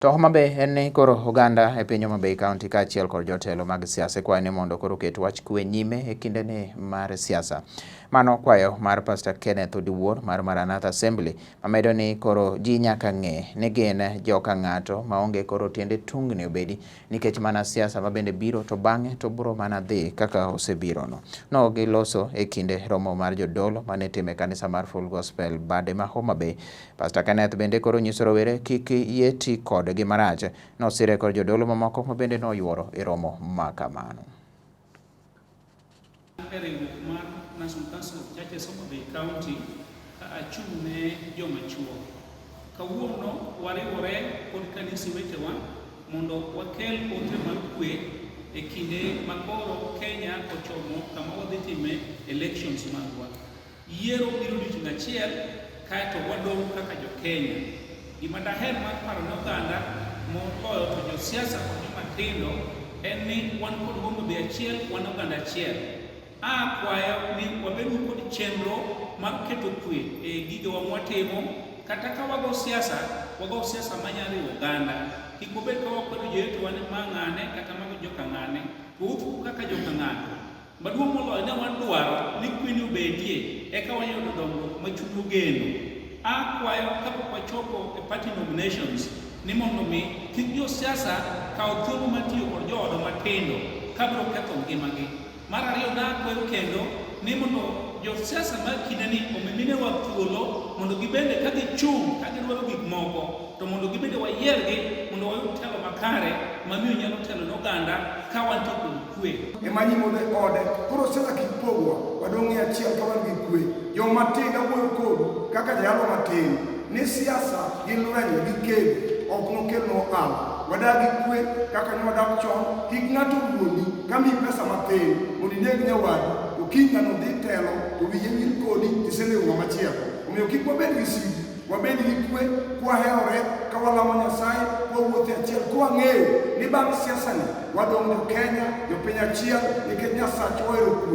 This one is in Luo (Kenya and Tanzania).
To Homa Bay en ni koro oganda e piny Homa Bay County kaachiel kod jotelo mag siasa kwayo ni mondo koro ket wach kwe nyime e kindeni mar siasa. Mano kwayo mar Pastor Kenneth Odiwuor mar Maranatha Assembly mamedo ni koro ji nyaka ng'e ni gin joka ng'ato maonge koro tiende tungni obedi nikech mana siasa mabende biro to bang'e to biro mana dhi kaka osebirono. No giloso e kinde romo mar jodolo mane time kanisa mar Full Gospel bade ma Homa Bay. Pastor Kenneth bende koro nyiso rowere kik yie ti kod gi marach nosire kod jodolo mamoko ma bende noyuoro e romo ma kamano. National Council of Churches of Homa Bay County achung' ne joma chuo. Kawuono wariwore kod kanisa wetewa mondo wakel ote mag kwe e kinde makoro Kenya ochomo kama wadhi time elections magwa. Yiero biro odiochieng' achiel kaeto wadong' kaka jo Kenya. Gima daher mar paro ne oganda moloyo to josiasa kod joma tindo en ni wan kod Homa Bay achiel, wan oganda achiel. Kwayo ni wabedo kod chenro mag keto kwe e gigo mwatimo, kata ka wago siasa manyalo oganda. Kik obed ka wakwedo jowetewa ni ma ng'ane kata mago joka ng'ane, to utuku kaka joka ng'ato. Maduong' moloyo ne wan dwaro ni kwini obedie eka wanyalo dongruok ma chuny ogeno. Kwayo kapok wachopo e party nominations ni mondo mi kik josiasa kaw thuolo matiyo kod joodwa matindo kabiro ketho ngimagi. Mar ariyo nakwayo kendo ni mondo josiasa mag kindeni omiminewa thuolo mondo gibende ka gichung' ka gidwaro gik moko to mondo gibende wayiergi mondo wayud telo makare mamiyo nyalo telo n'oganda ka wantie kod kwe. Emanyimore ode koro siasa kik pogwa wadong' e achiel ka wan gi kwe. Joma tindo wuoyo kodu kaka jalo matin ni siasa gin lwenje gi kedo ok nokelno ohala. Wadagi kwe kaka ne wadak chon, kik ng'ato wuondi ka mi pesa matin mondo ineg nyawadu to kiny ng'ano dhi telo to wiye wil kodi tiselewo ng'ama chielo. Omiyo kik wabed gi sidi, wabed gi kwe, kwahewore, ka walamo Nyasaye, kwawuotho achiel, kwang'eyo ni bang' siasa ni wadong' jo Kenya, jo piny achiel nikech Nyasaye ohero kwe.